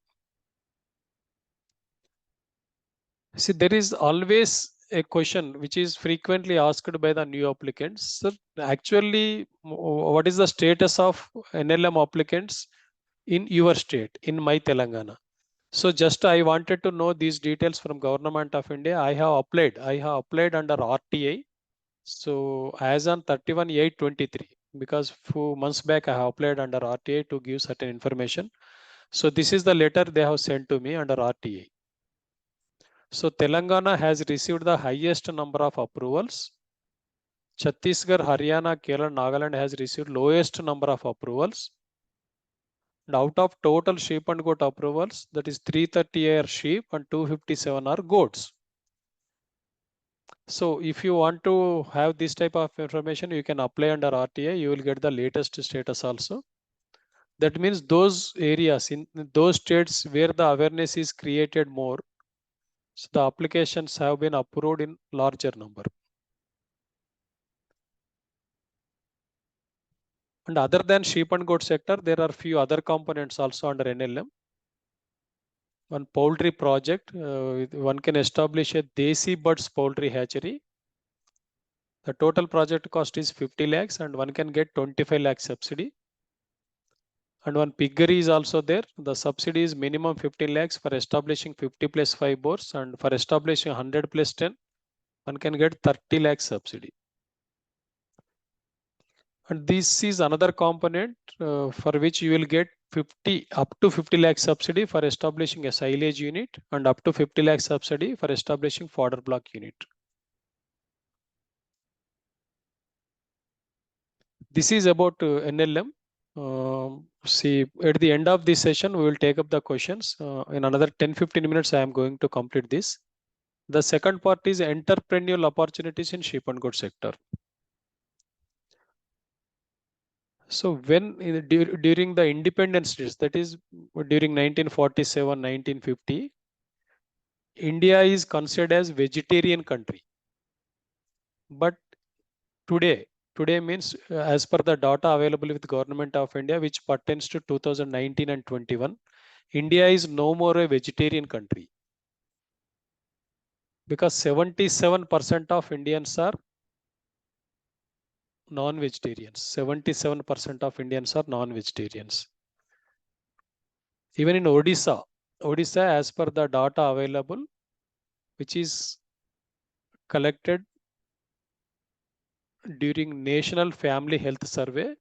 See, there is always a question which is frequently asked by the new applicants. Sir, actually, what is the status of NLM applicants in your state, in my Telangana? So just I wanted to know these details from Government of India. I have applied under RTI. So as on 31/8/23, because few months back I have applied under RTI to give certain information. So this is the letter they have sent to me under RTI. So Telangana has received the highest number of approvals. Chhattisgarh, Haryana, Kerala, Nagaland has received lowest number of approvals. And out of total sheep and goat approvals, that is 330 are sheep and 257 are goats. So if you want to have this type of information, you can apply under RTA. You will get the latest status also. That means those areas in those states where the awareness is created more, so the applications have been approved in larger number. And other than sheep and goat sector, there are few other components also under NLM. One poultry project, one can establish a Desi Birds poultry hatchery. The total project cost is 50 lakhs and one can get 25 lakhs subsidy. And one piggery is also there. The subsidy is minimum 15 lakhs for establishing 50 plus 5 boars, and for establishing 100 plus 10, one can get 30 lakhs subsidy. And this is another component for which you will get up to 50 lakh subsidy for establishing a silage unit and up to 50 lakh subsidy for establishing fodder block unit. This is about NLM. See, at the end of this session, we will take up the questions. In another 10-15 minutes, I am going to complete this. The second part is entrepreneurial opportunities in sheep and goat sector. So when during the independence days, that is during 1947, 1950, India is considered as vegetarian country. But today means as per the data available with government of India, which pertains to 2019 and 21, India is no more a vegetarian country. Because 77% of Indians are non-vegetarians. 77% of Indians are non-vegetarians. Even in Odisha, as per the data available, which is collected during National Family Health Survey,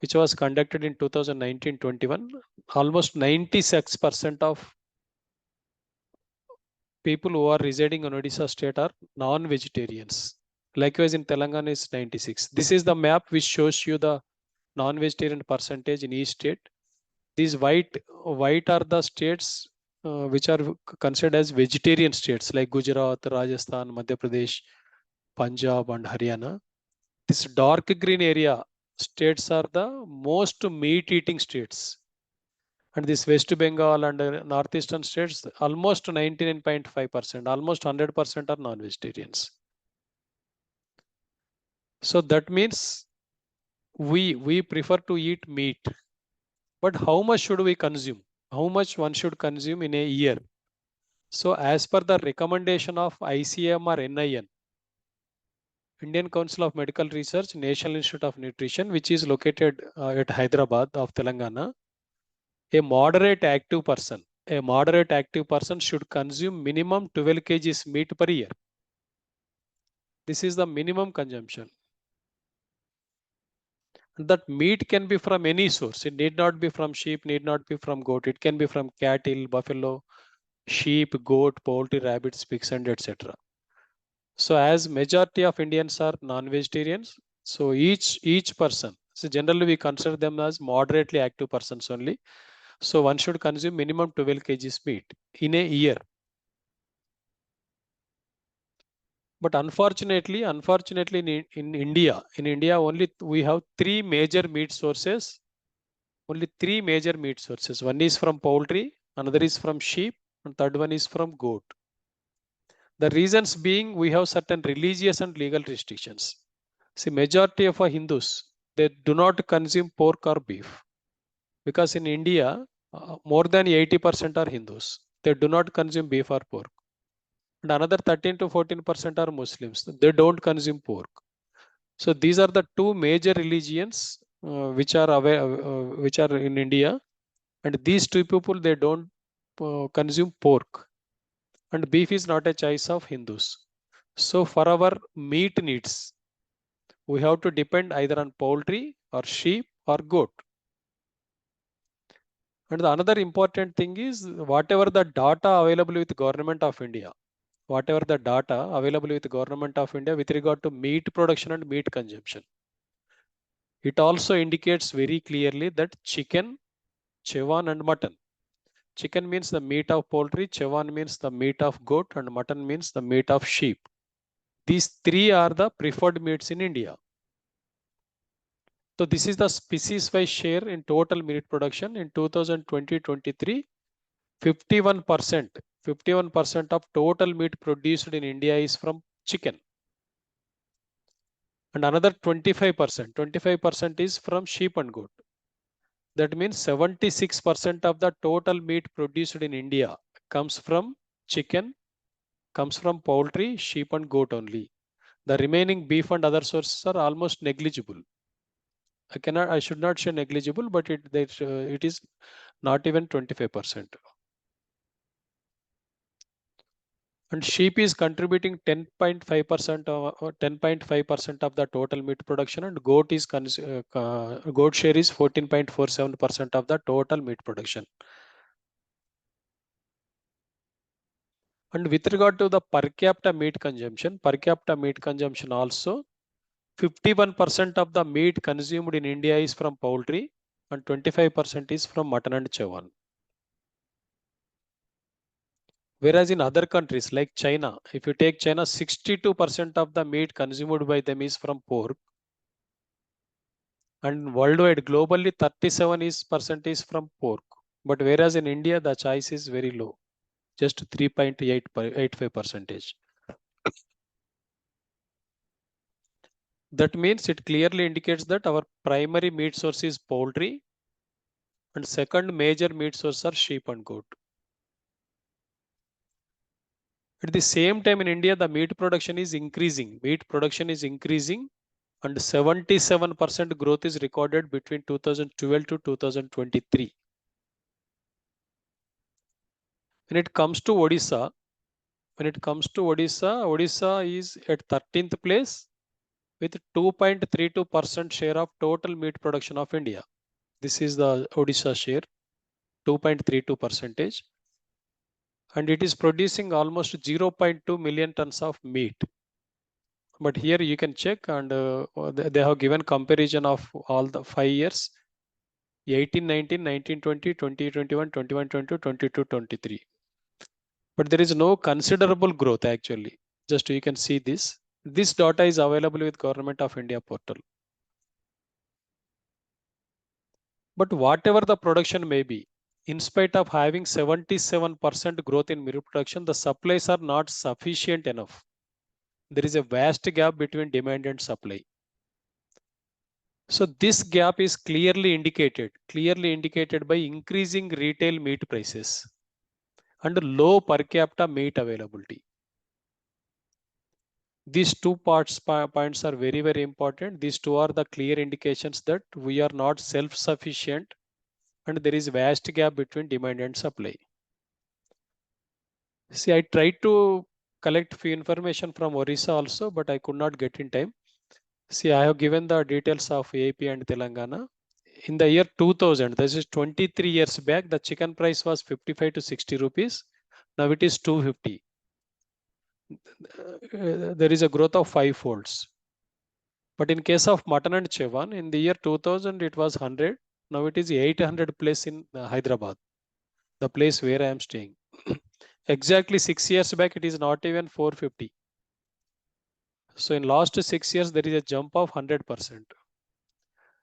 which was conducted in 2019-21, almost 96% of people who are residing in Odisha state are non-vegetarians. Likewise, in Telangana is 96. This is the map which shows you the non-vegetarian percentage in each state. These white are the states which are considered as vegetarian states like Gujarat, Rajasthan, Madhya Pradesh, Punjab, and Haryana. This dark green area states are the most meat-eating states. And this West Bengal and northeastern states, almost 99.5%, almost 100% are non-vegetarians. So that means we prefer to eat meat. But how much should we consume? How much one should consume in a year? So as per the recommendation of ICM or NIN, Indian Council of Medical Research, National Institute of Nutrition, which is located at Hyderabad of Telangana, a moderate active person should consume minimum 12 kgs meat per year. This is the minimum consumption. That meat can be from any source. It need not be from sheep, need not be from goat. It can be from cattle, buffalo, sheep, goat, poultry, rabbits, pigs, and etc. So as majority of Indians are non-vegetarians, so each person, so generally we consider them as moderately active persons only. So one should consume minimum 12 kgs meat in a year. But unfortunately in India only we have three major meat sources. Only three major meat sources. One is from poultry, another is from sheep, and third one is from goat. The reasons being we have certain religious and legal restrictions. See, majority of our Hindus, they do not consume pork or beef. Because in India, more than 80% are Hindus. They do not consume beef or pork. And another 13 to 14% are Muslims. They don't consume pork. So these are the two major religions which are in India. And these two people, they don't consume pork. And beef is not a choice of Hindus. So for our meat needs, we have to depend either on poultry or sheep or goat. And the another important thing is whatever the data available with Government of India, whatever the data available with Government of India with regard to meat production and meat consumption, it also indicates very clearly that chicken, chewan and mutton. Chicken means the meat of poultry, chewan means the meat of goat, and mutton means the meat of sheep. These three are the preferred meats in India. So this is the species-wise share in total meat production in 2020-23. 51% of total meat produced in India is from chicken. And another 25% is from sheep and goat. That means 76% of the total meat produced in India comes from chicken, comes from poultry, sheep and goat only. The remaining beef and other sources are almost negligible. I should not say negligible, but it is not even 25%. And sheep is contributing 10.5% or 10.5% of the total meat production, and goat share is 14.47% of the total meat production. And with regard to the per capita meat consumption also 51% of the meat consumed in India is from poultry and 25% is from mutton and chewan. Whereas in other countries like China, if you take China, 62% of the meat consumed by them is from pork. And worldwide, globally, 37% is from pork. But whereas in India, the choice is very low, just 3.85%. That means it clearly indicates that our primary meat source is poultry, and second major meat source are sheep and goat. At the same time, in India, the meat production is increasing. And 77% growth is recorded between 2012 to 2023. When it comes to Odisha, Odisha is at 13th place with 2.32% share of total meat production of India. This is the Odisha share, 2.32%. And it is producing almost 0.2 million tons of meat. But here you can check, and they have given comparison of all the 5 years, 18, 19, 19, 20, 20, 21, 21, 22, 22, 23. But there is no considerable growth actually. Just you can see this. This data is available with Government of India portal. But whatever the production may be, in spite of having 77% growth in meat production, the supplies are not sufficient enough. There is a vast gap between demand and supply. So this gap is clearly indicated by increasing retail meat prices and low per capita meat availability. These two points are very, very important. These two are the clear indications that we are not self-sufficient and there is vast gap between demand and supply. See, I tried to collect few information from Orissa also, but I could not get in time. See, I have given the details of AP and Telangana. In the year 2000, this is 23 years back, the chicken price was 55 to 60 rupees. Now it is 250. There is a growth of 5 folds. But in case of mutton and chewan, in the year 2000, it was 100. Now it is 800 place in Hyderabad, the place where I am staying. Exactly 6 years back, it is not even 450. So in last 6 years, there is a jump of 100%.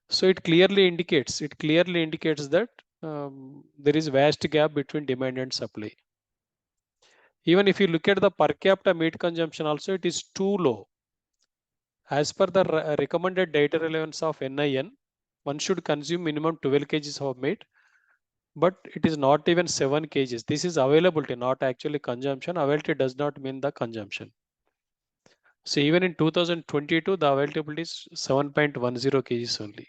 So it clearly indicates that there is vast gap between demand and supply. Even if you look at the per capita meat consumption also, it is too low. As per the recommended dietary allowance of NIN, one should consume minimum 12 kgs of meat, but it is not even 7 kgs. This is availability, not actually consumption. Availability does not mean the consumption. So even in 2022, the availability is 7.10 kgs only.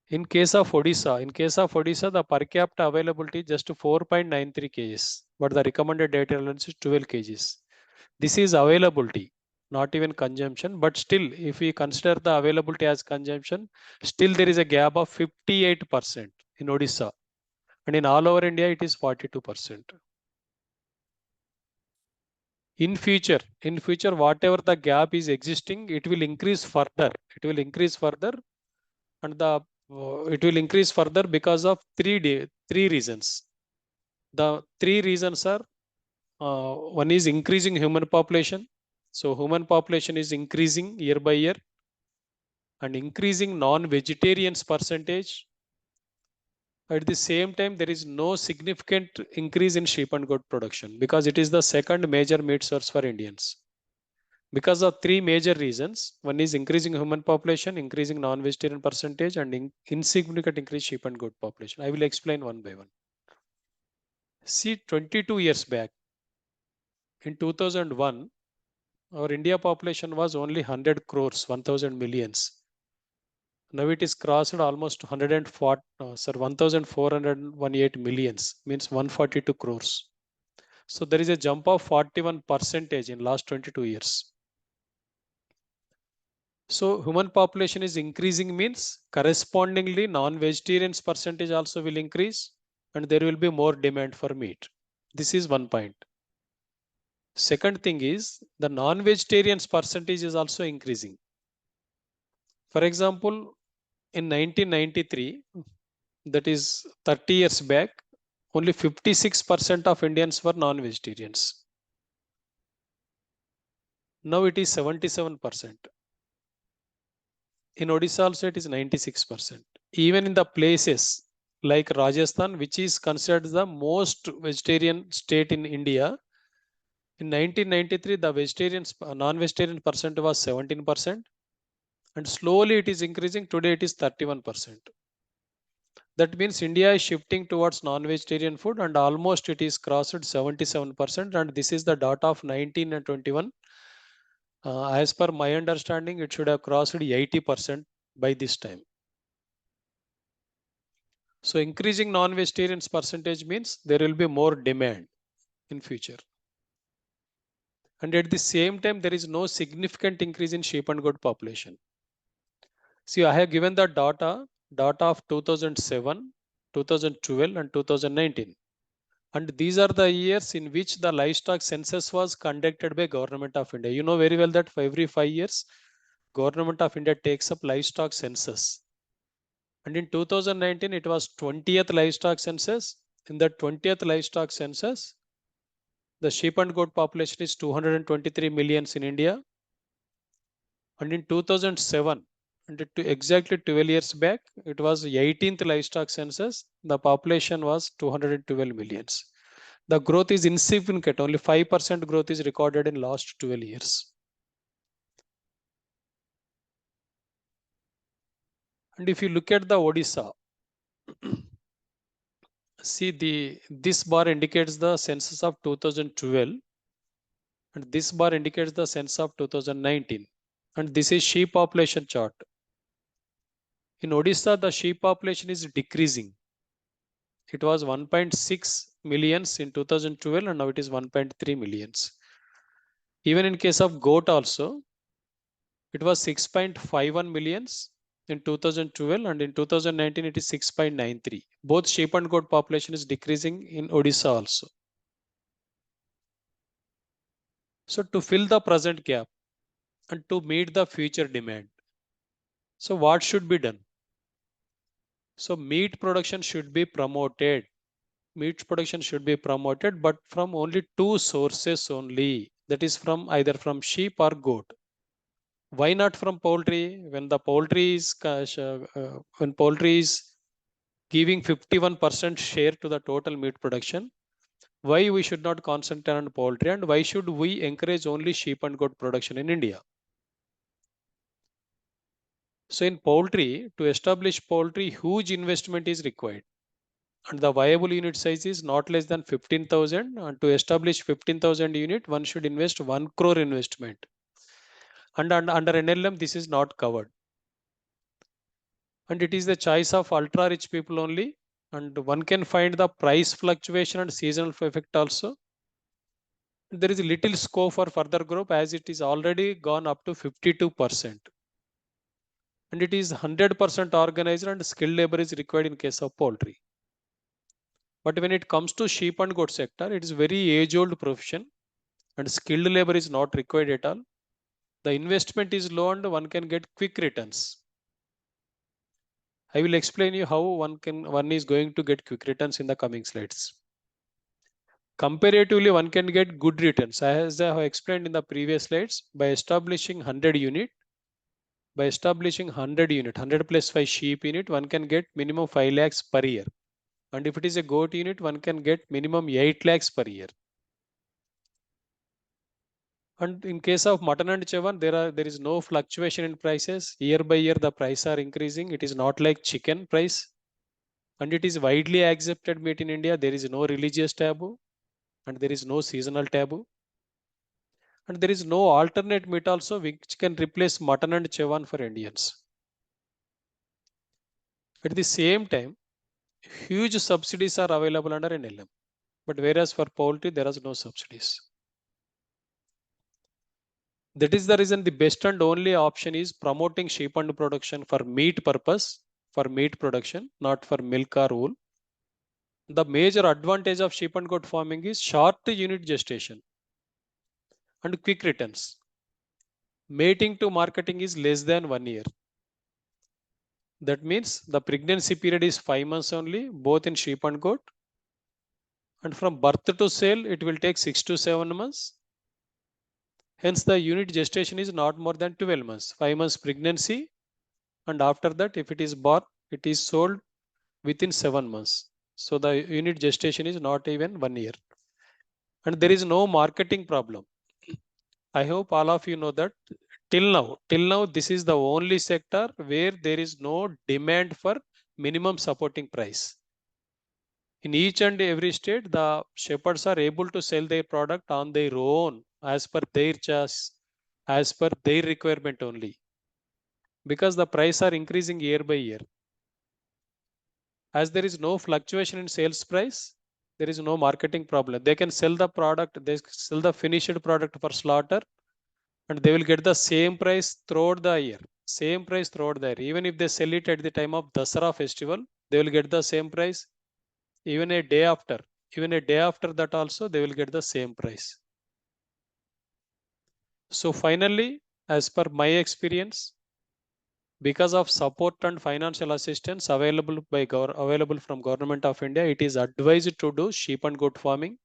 In case of Odisha, the per capita availability is just 4.93 kgs, but the recommended dietary allowance is 12 kgs. This is availability. not even consumption. But still, if we consider the availability as consumption, still there is a gap of 58% in Odisha. And in all over India, it is 42%. In future, whatever the gap is existing, it will increase further. It will increase further, and it will increase further because of three reasons. The three reasons are, one is increasing human population. So human population is increasing year by year, and increasing non-vegetarians percentage. At the same time, there is no significant increase in sheep and goat production because it is the second major meat source for Indians. Because of three major reasons. One is increasing human population, increasing non-vegetarian percentage, and insignificant increase sheep and goat population. I will explain one by one. See, 22 years back, in 2001, our India population was only 100 crores, 1000 millions. Now it is crossed almost 1418 millions, means 142 crores. So there is a jump of 41% in last 22 years. So human population is increasing means correspondingly non-vegetarians percentage also will increase, and there will be more demand for meat. This is one point. Second thing is the non-vegetarians percentage is also increasing. For example, in 1993, that is 30 years back, only 56% of Indians were non-vegetarians. Now it is 77%. In Odisha also it is 96%. Even in the places like Rajasthan, which is considered the most vegetarian state in India, in 1993 the non-vegetarian percent was 17%, and slowly it is increasing. Today it is 31%. That means India is shifting towards non-vegetarian food, and almost it is crossed 77%, and this is the data of 19 and 21. As per my understanding, it should have crossed 80% by this time. So increasing non-vegetarians percentage means there will be more demand in future. And at the same time, there is no significant increase in sheep and goat population. See, I have given the data of 2007, 2012 and 2019. And these are the years in which the livestock census was conducted by Government of India. You know very well that for every 5 years, Government of India takes up livestock census. And in 2019, it was 20th livestock census. In the 20th livestock census, the sheep and goat population is 223 millions in India. And in 2007, and exactly 12 years back, it was 18th livestock census. The population was 212 millions. The growth is insignificant. Only 5% growth is recorded in last 12 years. And if you look at the Odisha, see this bar indicates the census of 2012, and this bar indicates the census of 2019. And this is sheep population chart. In Odisha, the sheep population is decreasing. It was 1.6 millions in 2012, and now it is 1.3 millions. Even in case of goat also, it was 6.51 millions in 2012, and in 2019 it is 6.93. Both sheep and goat population is decreasing in Odisha also. So to fill the present gap and to meet the future demand, so what should be done? So meat production should be promoted. Meat production should be promoted, but from only two sources only. That is from either from sheep or goat. Why not from poultry? When poultry is giving 51% share to the total meat production, why we should not concentrate on poultry, and why should we encourage only sheep and goat production in India? So in poultry, to establish poultry, huge investment is required, and the viable unit size is not less than 15,000. And to establish 15,000 unit, one should invest 1 crore investment. And under NLM, this is not covered. And it is the choice of ultra rich people only. And one can find the price fluctuation and seasonal effect also. There is little scope for further growth as it is already gone up to 52%. And it is 100% organized and skilled labor is required in case of poultry. But when it comes to sheep and goat sector, it is very age-old profession and skilled labor is not required at all. The investment is low and one can get quick returns. I will explain you how one is going to get quick returns in the coming slides. Comparatively, one can get good returns as I have explained in the previous slides by establishing 100 unit. By establishing 100 unit, 100 plus 5 sheep unit, one can get minimum 5 lakhs per year. And if it is a goat unit, one can get minimum 8 lakhs per year. And in case of mutton and chavan, there is no fluctuation in prices. Year by year, the prices are increasing. It is not like chicken price. And it is widely accepted meat in India. There is no religious taboo and there is no seasonal taboo. And there is no alternate meat also which can replace mutton and chavan for Indians. At the same time, huge subsidies are available under NLM. But whereas for poultry, there is no subsidies. That is the reason the best and only option is promoting sheep and production for meat purpose, for meat production, not for milk or wool. The major advantage of sheep and goat farming is short unit gestation and quick returns. Mating to marketing is less than 1 year. That means the pregnancy period is 5 months only, both in sheep and goat. And from birth to sale, it will take 6 to 7 months. Hence, the unit gestation is not more than 12 months, 5 months pregnancy. And after that, if it is born, it is sold within 7 months. So the unit gestation is not even 1 year. And there is no marketing problem. I hope all of you know that till now, this is the only sector where there is no demand for minimum supporting price. In each and every state, the shepherds are able to sell their product on their own as per their choice, as per their requirement only. Because the price are increasing year by year. As there is no fluctuation in sales price, there is no marketing problem. They can sell the product, they sell the finished product for slaughter, and they will get the same price throughout the year. Same price throughout the year. Even if they sell it at the time of Dasara festival, they will get the same price. Even a day after that also, they will get the same price. So finally, as per my experience, because of support and financial assistance available from Government of India, it is advised to do sheep and goat farming,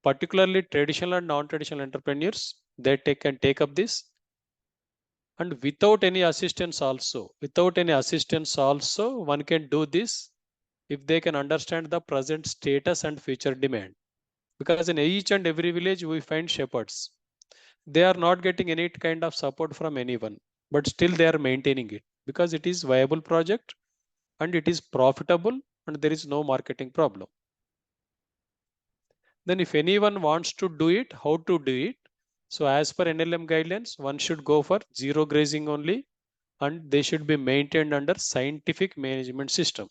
particularly traditional and non-traditional entrepreneurs. They can take up this, and without any assistance also, one can do this if they can understand the present status and future demand. Because in each and every village we find shepherds. They are not getting any kind of support from anyone, but still they are maintaining it because it is viable project and it is profitable and there is no marketing problem. Then if anyone wants to do it, how to do it? So as per NLM guidelines, one should go for zero grazing only and they should be maintained under scientific management system.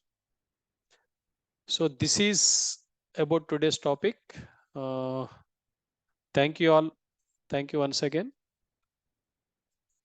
So this is about today's topic. Thank you all. Thank you once again.